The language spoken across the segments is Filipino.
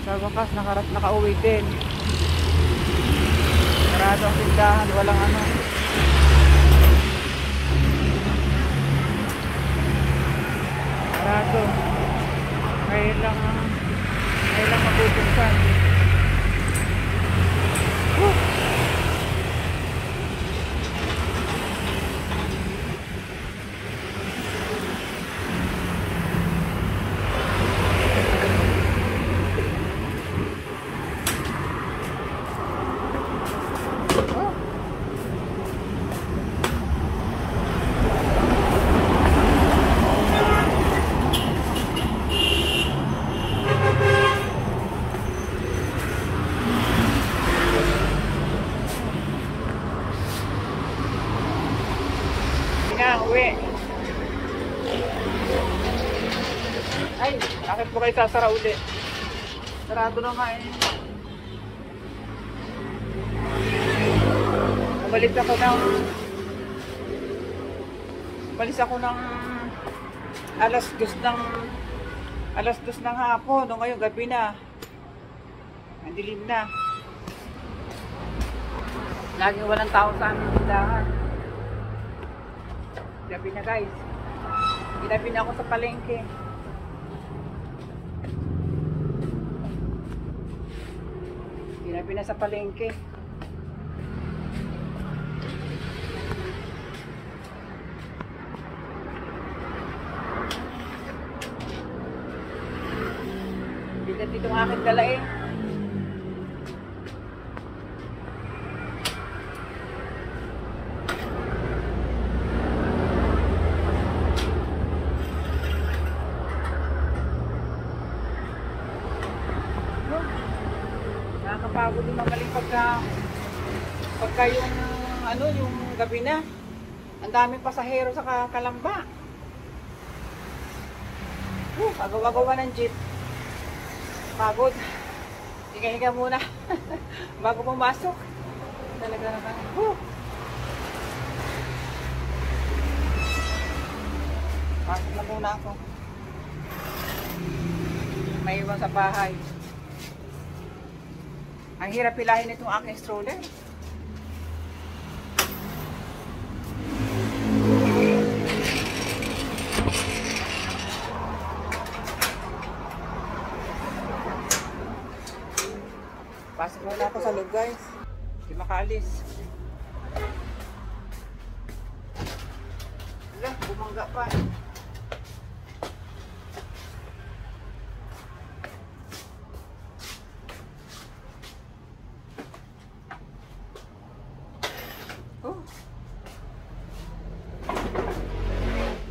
Sa wakas, nakauwi din. Sarado ang tindahan, walang ano. Sarado. Ngayon lang mabubuksan. Uwi. Ay, bakit po kayo sasara uli? Sarado na nga eh. Umalis ako ng alas 2 ng hapon. No, ngayon gabi na. Ang dilim na. Laging walang tao sa aming tindahan. Gabi na guys. Ginabi na ako sa palengke. Ginabi na sa palengke. Bigat itong aking dala eh. Nakakapagod din mamaling pagka yung gabi na. Ang daming pasahero sa Kalamba. Agawa-gawa ng jeep. Pagod. Higa-higa muna. Bago pumasok. Talaga naman. Pasok na muna ako. May iwan sa bahay. Ang hirap pilahin itong aking stroller. Pasok muna ako sa loob guys. Hindi makaalis. Wala, bumangga pa.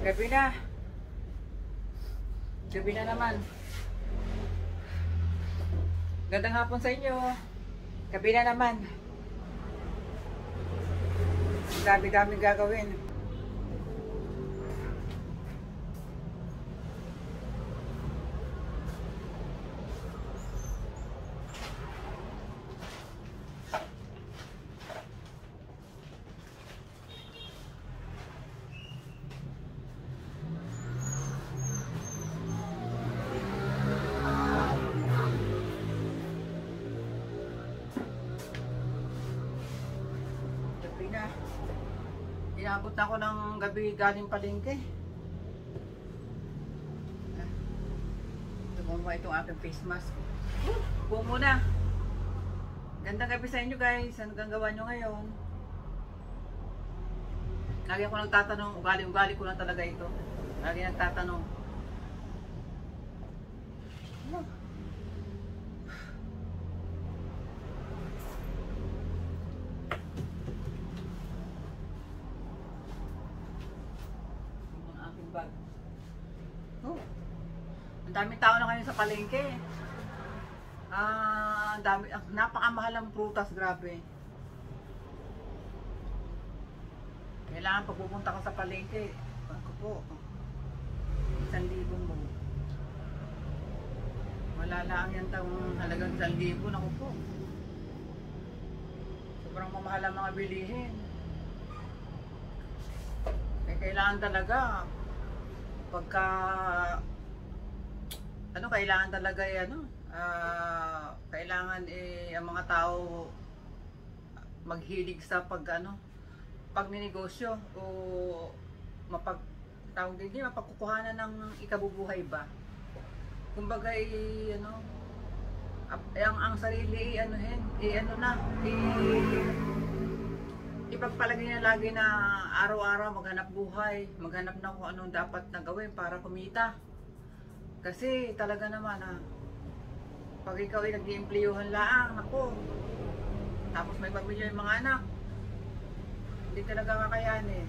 Gabi na. Gabi na naman. Gandang hapon sa inyo. Gabi na naman. Dami-daming gagawin. Inabot na ako ng gabi galing palengke. Tumama itong aking face mask. Buo muna. Gandang gabi sa inyo guys. Ano gagawa nyo ngayon? Lagi ako nagtatanong. Ugali ko lang talaga ito. Lagi nagtatanong. Ang daming tao na ngayon sa palengke. Napakamahal ang prutas, grabe. Kailangan pag pupunta ka sa palengke, ako po, 1,000 mo. Wala lang yan taong halagang 1,000, ako po. Sobrang mamahal ang mga bilihin. Kailangan talaga pagka kailangan talaga kailangan ang mga tao maghilig sa pagninegosyo o mapagkukuhanan ng ikabubuhay ba. Kumbaga ang sarili ipagpalagay na lagi na araw-araw maghanap buhay, maghanap na kung anong dapat na gawin para kumita. Kasi talaga naman pag ikaw ay nag-iempleyuhan laang, ako, tapos may pamilya yung mga anak, hindi talaga kakayanin.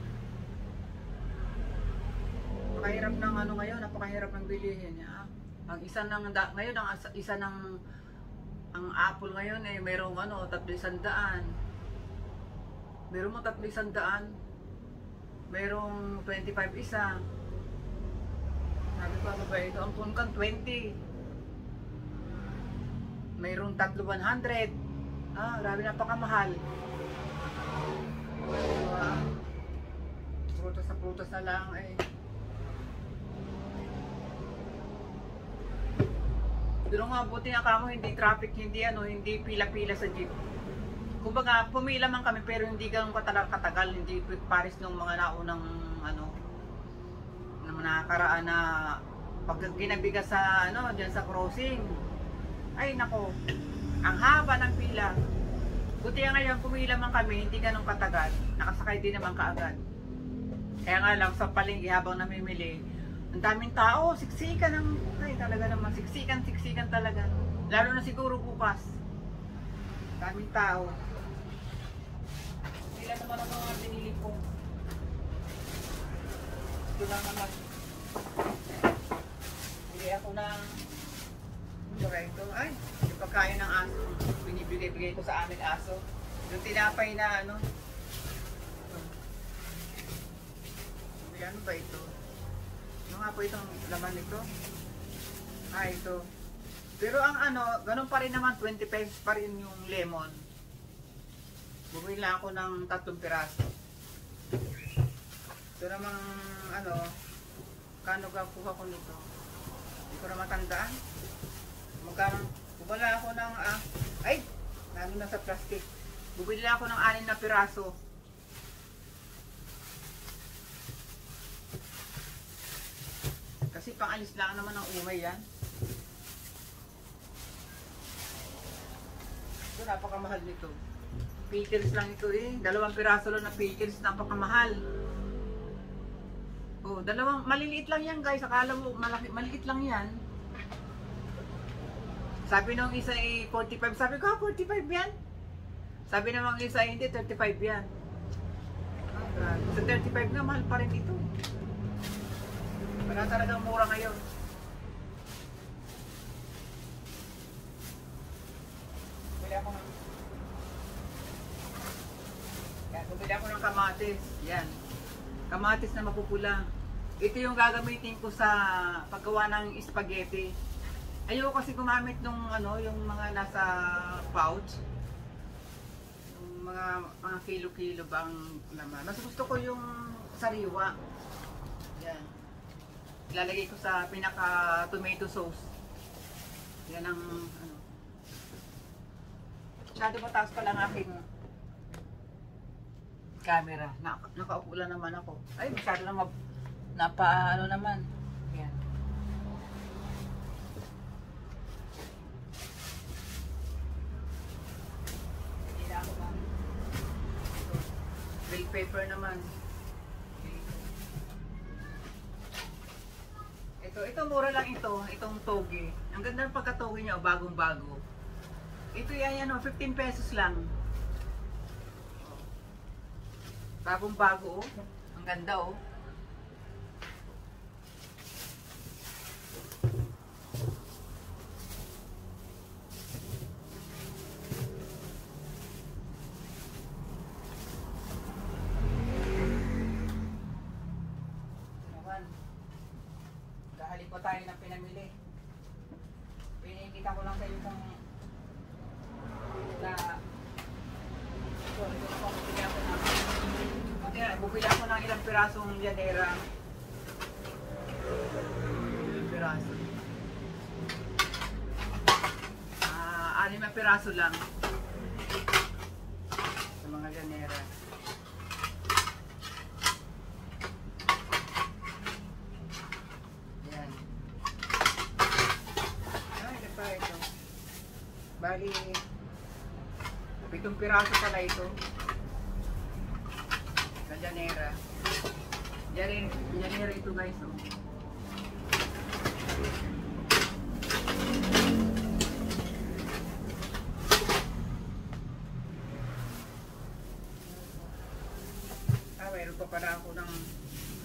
Napakahirap ng ngayon, napakahirap ng bilihin. Ang isa ng ngayon, ang apple ngayon mayroong 300. Mayroong mo 300. Mayroong 25 isa. Sabi ko, ano ba ito? Ang punkan 20. Mayroong 100. Grabe, napakamahal. Prutas na lang Pero nga, buti nga kamo, hindi traffic, hindi pila-pila sa jeep. Kumbaga, pumila man kami pero hindi ganun katagal, hindi pares nung mga naunang na nakakaraan na pag ginabiga sa diyan sa crossing. Ay nako, ang haba ng pila. Buti nga ngayon pumila man kami, hindi ganun katagal. Nakasakay din naman kaagad. Kaya nga lang sa palengke habang namimili, ang daming tao, siksikan talaga naman, siksikan talaga. Lalo na siguro bukas. Daming tao. Sila naman ang mga binili ko. Ito lang naman. Bili ako ng ito. Ay, yung pagkain ng aso. Binibigay ko sa aming aso. Yung tinapay na ano ba ito? Ano nga po itong laman nito? Ito. Pero ang ganun pa rin naman, 20 pesos pa rin yung lemon. Bumili lang ako ng 3 piraso. Ito namang kano kuha ko nito? Hindi ko na matandaan. Magkano? Bumala ako ng lalo na sa plastic. Bumili lang ako ng 6 na piraso. Kasi pangalis lang naman ng umay yan. Ito, napakamahal nito. Pickles lang ito 2 piraso lang na pickles, napakamahal. Maliliit lang yan guys. Akala mo maliit lang yan. Sabi nung isa 45. Sabi ko 45 yan. Sabi namang isa hindi, 35 yan. Sa 35 nga, mahal pa rin ito. Wala talagang mura ngayon. Bumili ako ng kamatis. Yan. Kamatis na mapupula. Ito yung gagamitin ko sa paggawa ng spaghetti. Ayoko kasi gumamit nung yung mga nasa pouch. Yung mga kilo-kilo bang laman. Mas gusto ko yung sariwa. Yan. Ilalagay ko sa pinaka tomato sauce. Yan ang Masyado mataas pa lang aking camera. Nakaupo lang naman ako. Ay, masyado lang naman. Yan. Hindi na ako lang. Bell pepper naman. Ito mura lang ito. Itong toge. Ang ganda ng pagka-toge niya, bagong-bago. Ito yan, 15 pesos lang. Bagong-bago, Ang ganda, Dahali pa tayo ng pinamili. Pinikita ko lang sa iyo kung bubili ako ng ilang pirasong llanera. Ilang piraso. piraso lang. Sa mga ganera. Yan. Ay, ito pa ito. Bali, 7 piraso pala ito. Sa ganera. Ganera ito guys. Oh.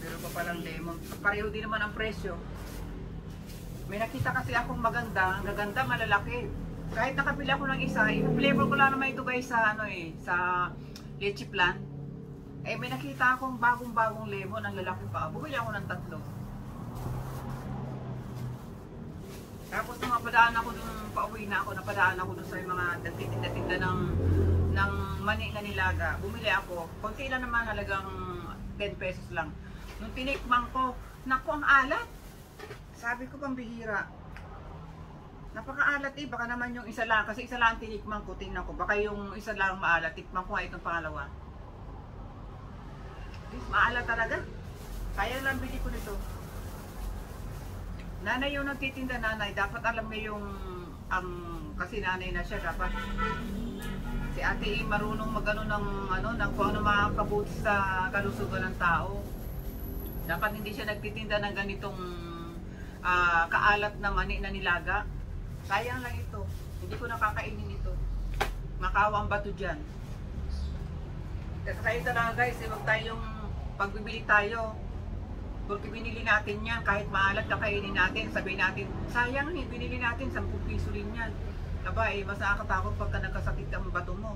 Meron pa palang lemon. Pareho din naman ang presyo. May nakita kasi akong maganda, ang gaganda, malalaki. Kahit nakabili ako ng isa, i-flavor ko lang naman ito guys sa sa leche plan. Eh may nakita akong bagong-bagong lemon, ang lalaki pa. Bumili ako ng 3. Tapos nung napadaan ako dun, pauwi na ako, napadaan ako dun sa mga nagtitinda-tinda ng mani na nilaga. Bumili ako. Konti lang naman, halagang 10 pesos lang. Nung tinikman ko, naku, ang alat. Sabi ko, pambihira. Napakaalat eh. Baka naman yung isa lang. Kasi isa lang tinikman ko, tingnan ko. Baka yung isa lang maalat. Tikman ko nga itong pangalawa. Maalat talaga. Kaya lang bili ko nito. Nanay yung nagtitinda, nanay. Dapat alam mo yung kasi nanay na siya. Dapat si ate marunong magano ng kung ano makakabuti sa kalusugan ng tao. Dapat hindi siya nagtitinda ng ganitong kaalat na mani na nilaga. Sayang lang ito. Hindi ko nakakainin ito. Makawang bato dyan. Kaya talaga guys, huwag tayong pagbibili tayo. Porque binili natin yan, kahit maalat kakainin natin, sabihin natin, sayang eh, binili natin, 10 piso rin yan. Aba eh, mas nakakatakot pagka nagkasakit ang bato mo.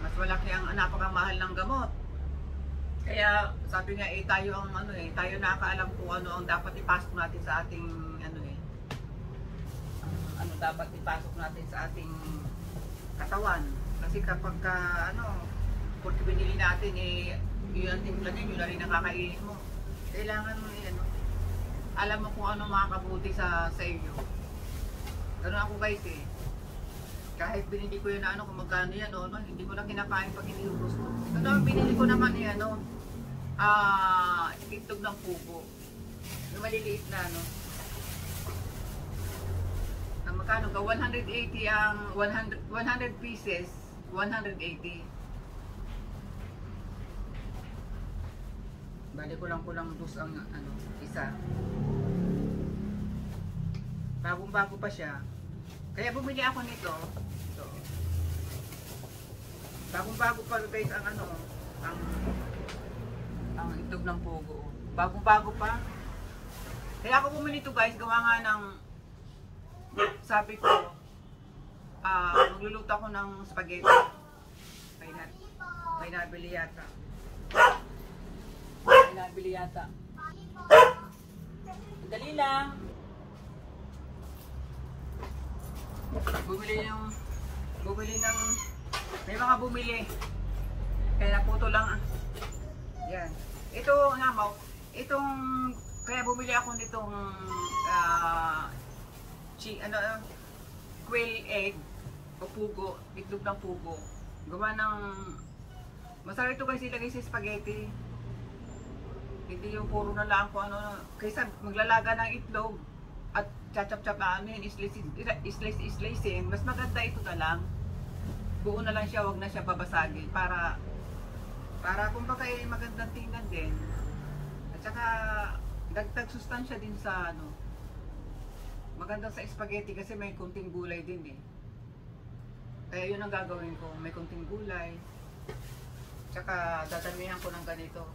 Mas malaki ang napakamahal ng gamot. Kaya sabi nga eh, tayo ang tayo nakakaalam kung ano ang dapat ipasok natin sa ating ano dapat ipasok natin sa ating katawan. Kasi kapag porque binili natin eh, yun ang timpla din, yun na rin nakakainin mo. Kailangan mo alam mo kung ano makakabuti sa iyo. Ganun ako guys eh. Kahit binili ko yun kung magkano yan hindi ko na kinakain pag hindi ko gusto. Ito naman binili ko naman itlog ng pugo. Yung maliliit na ang magkano ka? 180 ang 100 pieces, 180. Bali ko lang dos ang isa. Bagong-bago pa siya. Kaya bumili ako nito. Ito. Bagong-bago pa guys ang itlog ng pugo. Bagong-bago pa. Kaya ako bumili ito guys, gawa nga ng sabi ko magluluto ako ng spaghetti. May nabili yata. Nabili yata. Dali lang. Bumili ng may mga bumili. Kaya naputo lang. Yan. Ito nga kaya bumili ako nitong quail egg o pugo, itlog ng pugo. Gawa ng masarap ito kasi ilagay sa spaghetti. Hindi yung puro na lang kung kaysa maglalaga ng itlog at chachap-chap islice-in, mas maganda ito na lang. Buo na lang siya, wag na siya babasagin para kumbaga magandang tingnan din. At saka dagdag sustansya din sa maganda sa spaghetti kasi may kunting gulay din eh. Kaya yun ang gagawin ko, may kunting gulay. Tsaka dadamihan ko ng ganito.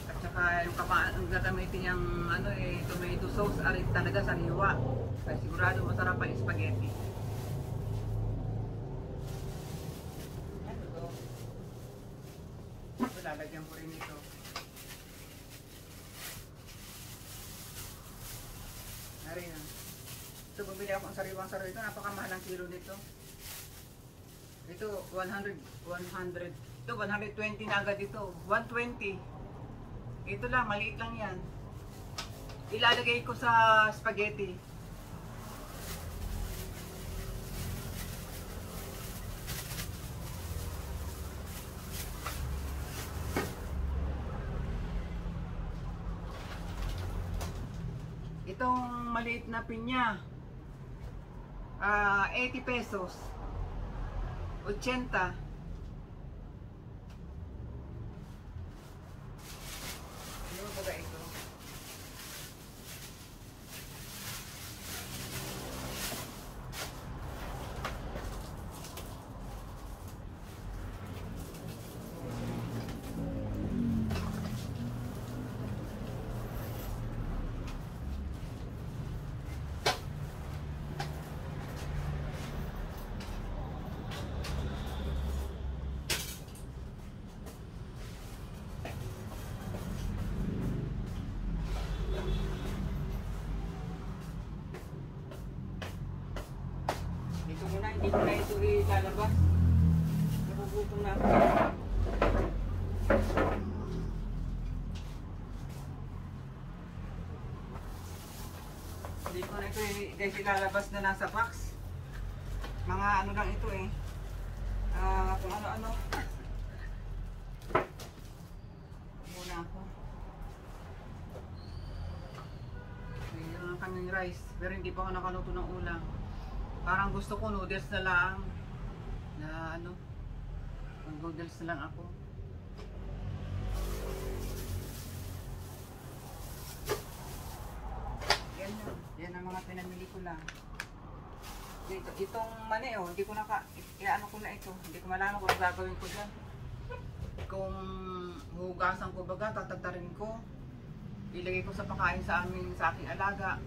At saka yung gagamitin yung tomato sauce arit talaga sariwa. Kaya sigurado masarap ang spaghetti. Lalagyan ko rin ito. Narin ito, bumili ako ang sariwang ito. Napakamahal ang kilo nito. Ito 100 ito 120 na agad ito. 120. Ito lang, maliit lang yan. Ilalagay ko sa spaghetti. Itong maliit na pinya, 80 pesos. 80. Ano ba ito? Hindi ko na ito ilalabas. Nagugutom na ako. Hindi ko na ito guys ilalabas na nasa box. Mga ano lang ito eh. Kung ano-ano. Muna ako. Mayroon lang kaming rice. Pero hindi pa ako nakaluto ng ulam. Parang gusto ko noodles na lang. Na ano. Noodles na lang ako. Yan na. Yan ang mga pinamili ko lang. Itong mani oh, hindi ko ano ko na ito. Hindi ko malaman kung ano gagawin ko dyan. Kung hugasan ko baga, tatagtarin ko. Ilagay ko sa pakain sa aking alaga.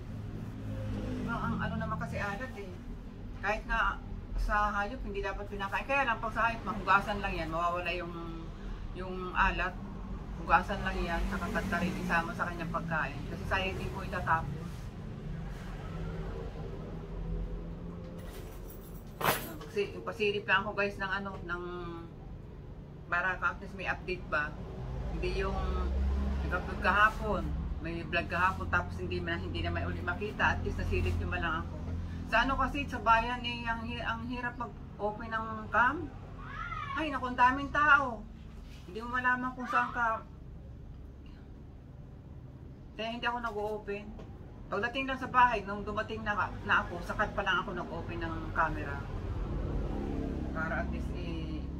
Ang ano naman kasi alat eh. Kahit na sa hayop hindi dapat pinakain. Kaya lang pag sa hayop, mahugasan lang yan. Mawawala yung alat. Hugasan lang yan. Saka tatagtarin isama sa kanyang pagkain. Kasi sayang din ko itatapos. Pasilip lang ako guys ng ano, ng para at least may update ba. Hindi yung nag-upload kahapon, may vlog kahapon tapos hindi na may ulit makita, at least nasilip nyo lang ako. Sa ano kasi sa bayan eh, ang hirap mag-open ng cam. Ay naku, ang daming tao. Hindi mo malaman kung saan ka. Kaya hindi ako nag-open. Pagdating lang sa bahay, nung dumating na ako, sakat pa lang ako nag-open ng camera. Para at least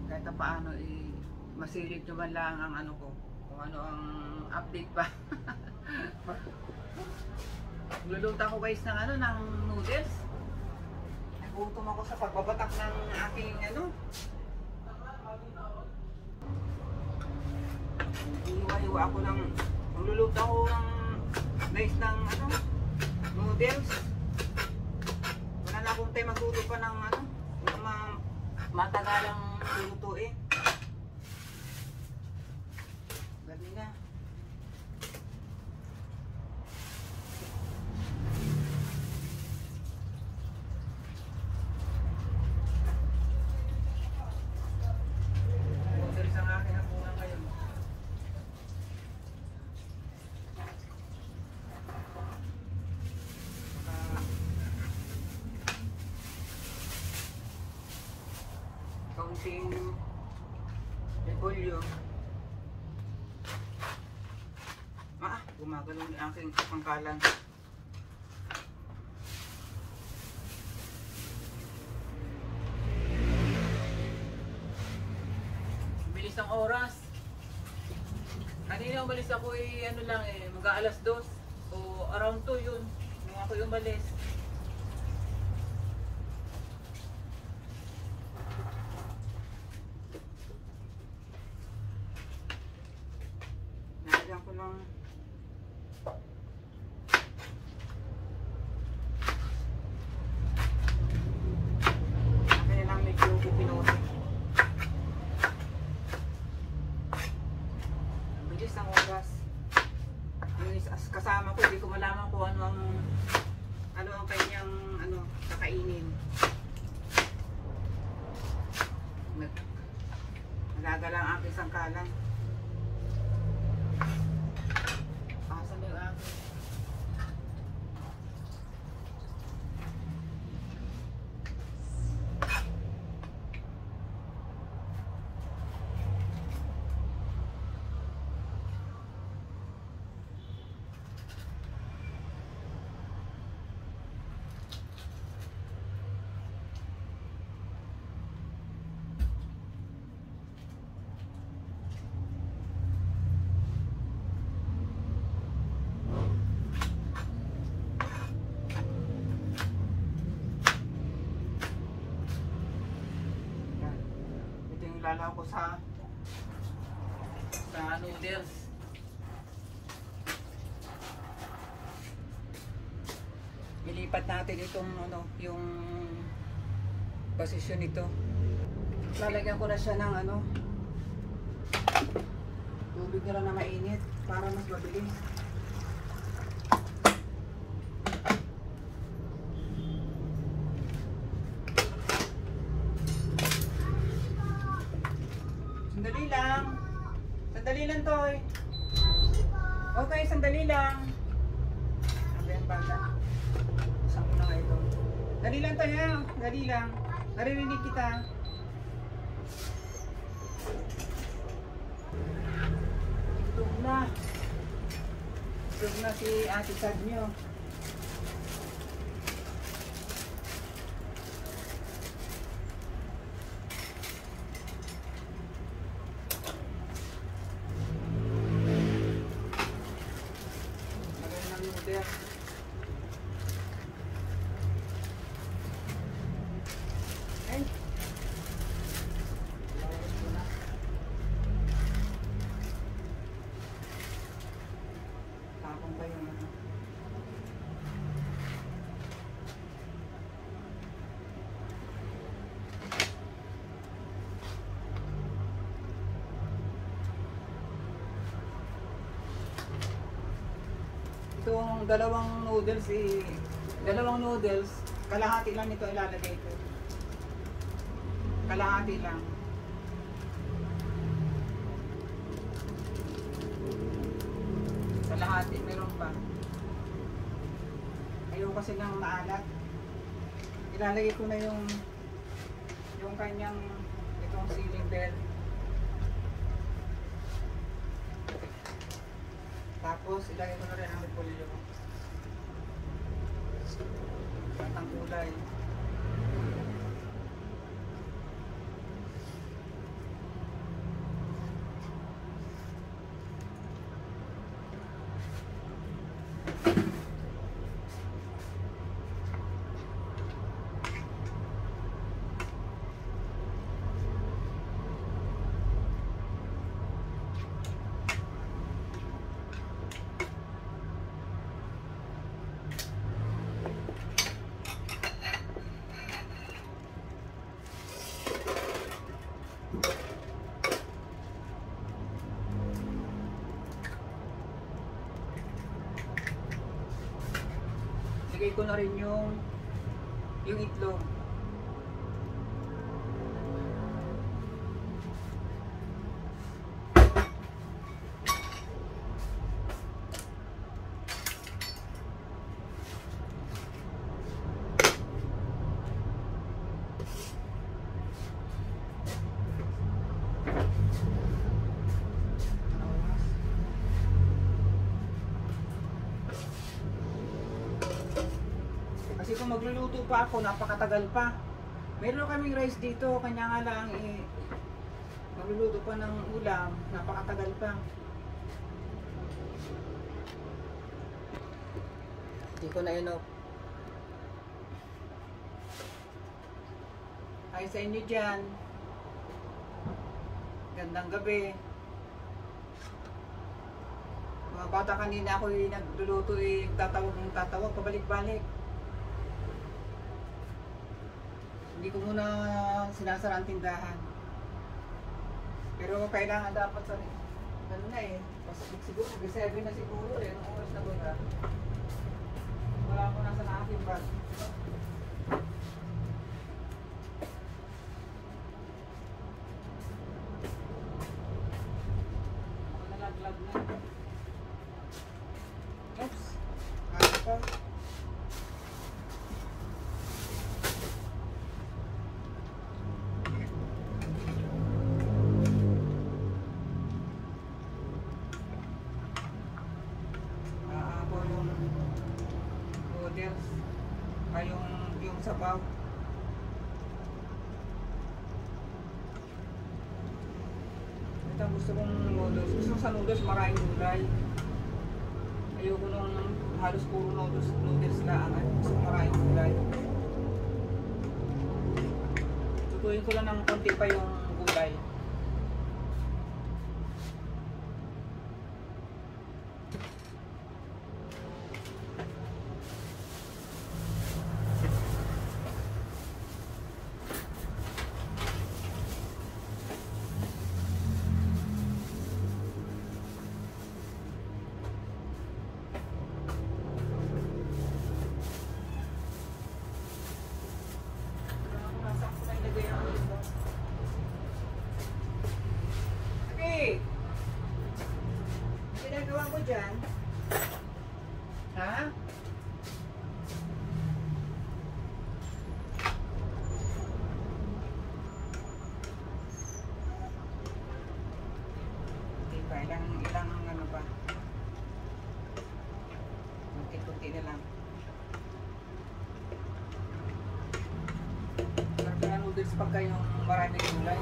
kahit na paano masilip nyo man lang ang ano ko, kung ano ang update pa. Luluto ko guys ng ano, ng noodles. Nagutom ako sa pagbabatak ng aking ano. Iwa-iwa ako ng luluto ako ng guys ng ano, noodles. Wala na akong tayo magluto pa ng ano, ng mga matagalang lulutuin. Gabi na. Order sa akin ang bunga ngayon. Kaunting repolyo. Gumagalaw ni aking pangkalan. Bilis ang oras. Kanina umalis ako ano lang mag-aalas 2 o around 2 yun nung ako umalis. Nalagyan ko lang kasama ko, hindi ko malaman kung ano ang Naalala ko sa noodles. Ilipat natin itong ano, yung posisyon nito. Lalagyan ko na siya ng ano, tubig na lang na mainit para mas mabilis. Sandali lang. Sandali lang, Toy. Okay, sandali lang. Sabi ang bata. Saan ko na nga ito? Dali lang, Toy, ha? Dali lang. Naririnig kita. Itog na. Itog na si Ate Sad nyo. Tapong pa yung ano. Itong dalawang noodles, kalahati lang nito ilalagay ko. Kalahati lang. Kalahati, meron pa. Ayaw kasi ng maalat. Ilalagay ko na yung kanyang itong ceiling bell. Tapos ilagay ko na rin ang repolyo. At ang kulay. Lagay ko na rin yung itlog. Kasi kung magluluto pa ako, napakatagal pa. Meron kaming rice dito, kanya nga lang magluluto pa ng ulam, napakatagal pa. Hindi ko na enough. Hi sa inyo dyan. Gandang gabi. Mga bata kanina ako nagluluto, tatawag, pabalik-balik. Hindi ko muna sinasara ang tindahan. Pero kailangan dapat sa ano na siguro, 7 na siguro anong oras na ba? Wala ko nasa na aking bag. Nalaglag na. Oops. Ano pa? Yung sabaw. Ito gusto kong noodles. Gusto ko sa noodles maraming gulay. Ayoko nung halos puro noodles lang. Gusto ko maraming gulay. Tutuin ko lang ng konti pa yung gulay. Diba, ilang ano ba? Kunti-kunti na lang. Pero kaya noodles pagka yung maraming gulay.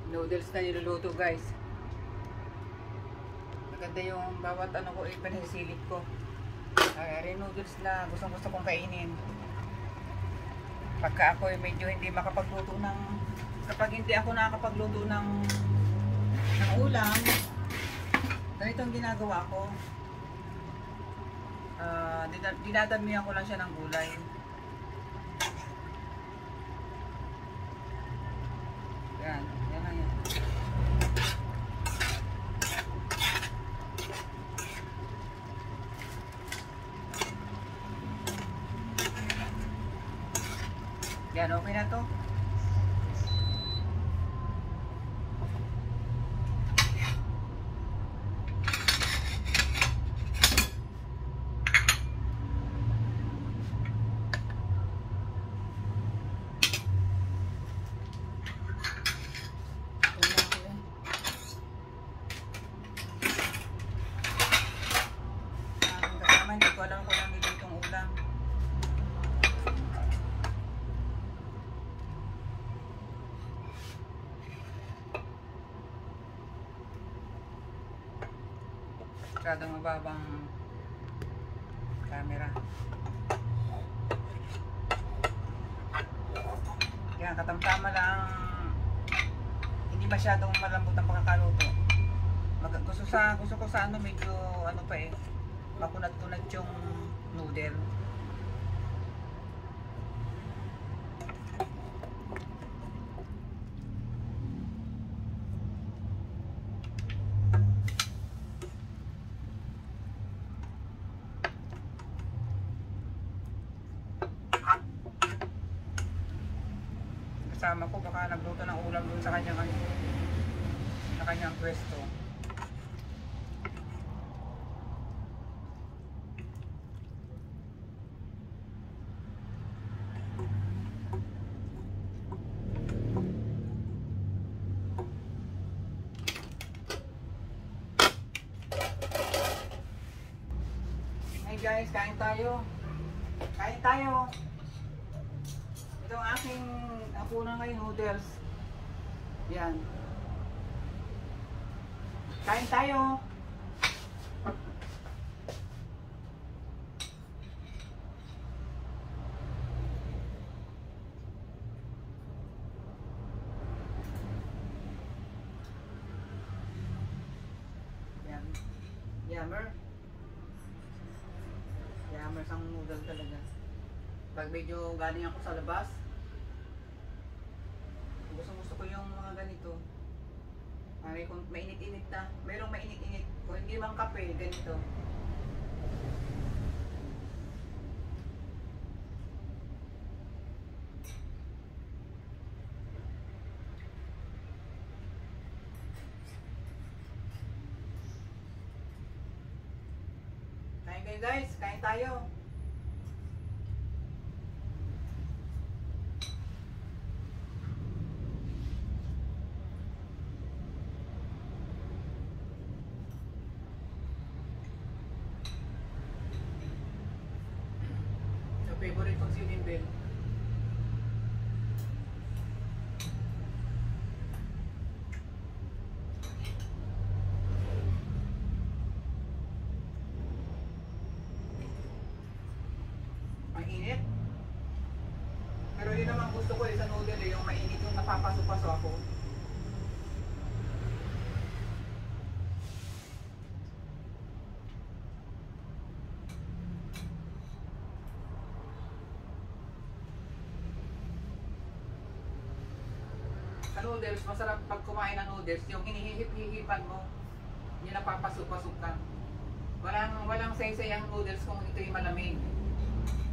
Noodles na niluluto guys. Maganda yung bawat ano ko pinasisilip ko. Ay noodles na gustong gusto kong kainin. Pagka ako medyo hindi makapagluto ng, kapag hindi ako nakakapagluto ng ulam, ganito ang ginagawa ko. Dinadamihan ko lang siya ng gulay. Yan, yan lang yan. Yan, okay na to. Hindi ko alam kung ano nito itong ulam. Masyadong mababang camera. Yan, katamtama lang. Hindi masyadong malambot ang pagkakaluto. Gusto ko sa ano, medyo ano pa eh, makunat-kunat yung noodle. Kasama ko baka nagluto ng ulam dun sa kanyang pwesto. Hey guys, kain tayo. Kain tayo. Ito ang aking hapunan ngayon, noodles. Yan. Kain tayo. Yan. Yummer. Yummer sang noodle talaga. Pag medyo galing ako sa labas, gusto ko yung mga ganito. Kung mainit-init na, mayroong mainit-init. Kung hindi mang kape, ganito. Kain kayo guys, kain tayo. Favorite kong sinin din. Ang init. Pero yun naman gusto ko sa noodle yung mainit yung napapaso-paso ako. noodles, masarap pag kumain ng noodles, yung hinihip-hihipan mo, yung napapasok-pasok ka. Walang say-say ang noodles kung ito yung malamig.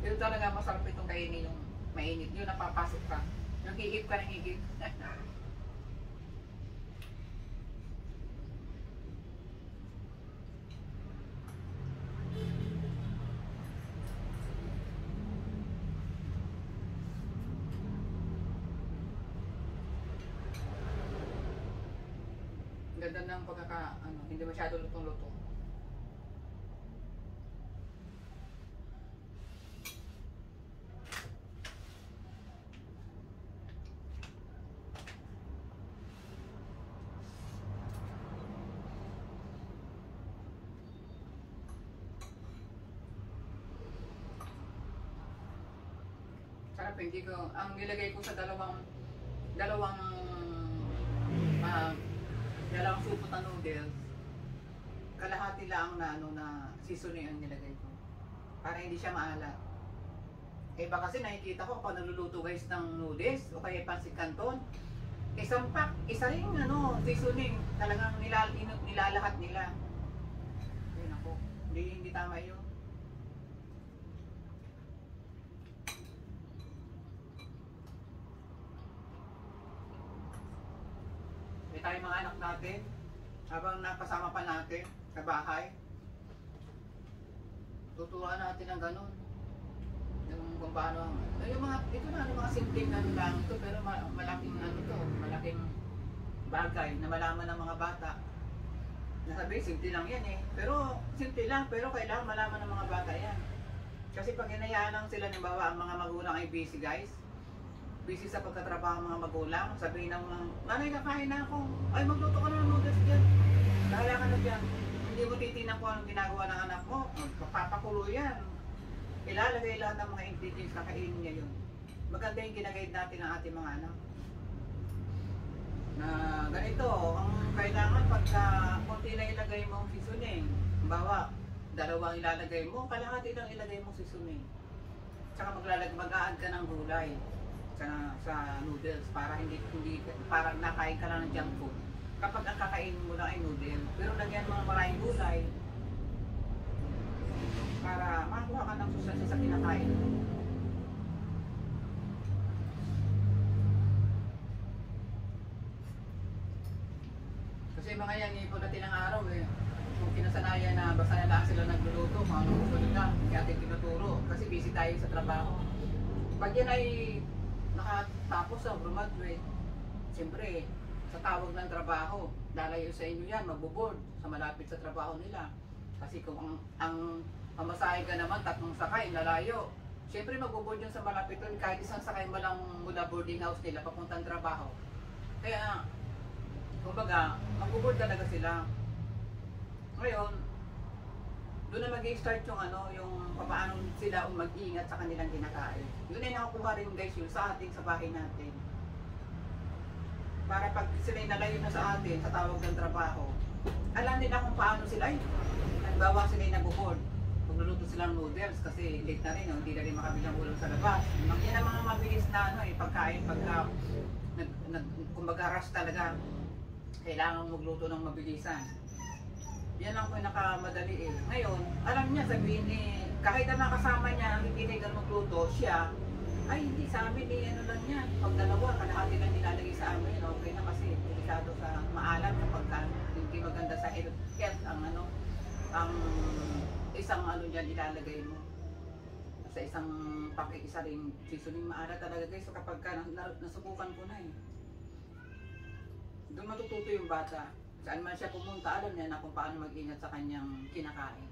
Ito talaga masarap itong kainin yung mainit, yung napapasok ka. Yung hihip ka ng hihip. Ganda ng hindi masyado lutong-lutong. Sarap, hindi ko, ang nilagay ko sa dalawang ah, dalawang supot na noodles, kalahati lang na seasoning ang nilagay ko. Para hindi siya maalat. Eh baka kasi nakikita ko pag naluluto guys ng noodles o kaya pansit canton, isang pack, isa ring seasoning, talagang nilalahat nila. Ayun ako, hindi tama yun. May tayo mga anak natin, habang nakasama pa natin sa bahay, tuturuan natin ng ganun. Yung kung paano, yung ito na, yung mga simpleng lang ito, pero malaking malaking bagay na malaman ng mga bata. Nasabi, simple lang yan eh. Pero, simple lang, pero kailangan malaman ng mga bata yan. Kasi pag hinayaan lang sila, nimbawa, ang mga magulang ay busy guys, busy sa pagkatrabaho ng mga magulang, sabihin ng mga, nanay, kakain na ako. Ay, magluto ka na ng noodles dyan. Bahala ka na dyan. Hindi mo titinan kung anong ginagawa ng anak mo. Papakulo yan. Ilalagay lahat ng mga ingredients kakainin niya yun. Maganda yung ginagayad natin ng ating mga anak. Na ganito, ang kailangan pagka konti na ilagay mong seasoning. Bawa, dalawang ilalagay mo, kalahati lang ilagay mong seasoning. Tsaka mag-add ka ng gulay sa noodles para hindi parang nakain ka lang ng junk food. Kapag ang kakainin mo lang ay noodle, pero lagyan mo ng maraming gulay para makakuha ka ng sustansya sa kinakain mo. Kasi mga yan, ipon natin ang araw eh. Kung kinasanayan na basta na lang sila nagluluto, kung anong gusto nila, kaya ating tinuturo. Kasi busy tayo sa trabaho. Pag yan ay nakatapos sa graduate, siyempre, sa tawag ng trabaho, lalayo sa inyo yan, magbo-board sa malapit sa trabaho nila. Kasi kung ang pamasahe ka naman, 3 sakay, lalayo. Siyempre magbo-board yun sa malapit doon, kahit isang sakay mo lang mula boarding house nila, papuntang trabaho. Kaya, kumbaga, magbo-board talaga sila. Ngayon, doon na mag-i-start yung paano sila mag-iingat sa kanilang kinakain. Yun ay nakakuha rin guys yun sa ating, sa bahay natin. Para pag sila nalayo na sa atin, sa tawag ng trabaho, alam nila kung paano sila ay, nagbawa sila yung nag-board. Magluluto silang noodles kasi late na rin, hindi na rin makabilang ulam sa labas. Yan ang mga mabilis na pagkain, pagka kumbaga rush talaga, kailangan magluto ng mabilisan. Yan ang pinakamadali eh. Ngayon, alam niya, sabihin kahit ang nakasama niya, hindi na magluto, siya, ay hindi sa amin lang yan. Pag dalawa, kalahati lang nilalagay sa amin, okay na kasi delikado sa maalat kapag hindi maganda sa health ang isang niyan ilalagay mo. Sa isang isa ring seasoning maalat talaga guys. So kapag nasubukan ko na eh. Doon matututo yung bata. Saan man siya pumunta, alam niya na kung paano mag-ingat sa kanyang kinakain.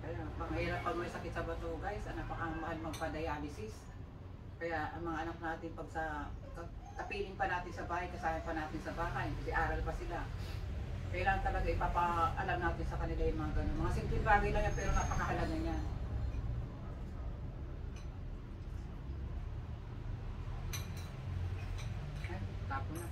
Kaya mahirap pag may sakit sa bato guys, napakamahal magpa-dialysis. Kaya ang mga anak natin pag kapiling pa natin sa bahay, kasama pa natin sa bahay, kasi aral pa sila. Kailangan talaga ipapaalam natin sa kanila yung mga ganun. Mga simpleng bagay lang yan pero napakahalaga niya. Ay, tapo na.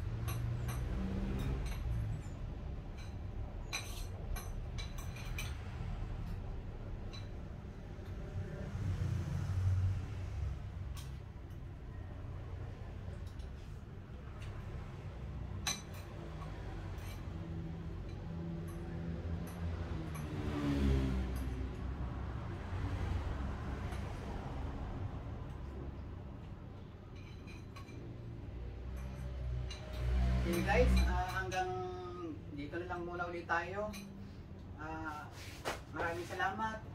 Okay guys, hanggang dito na lang muna ulit tayo. Maraming salamat.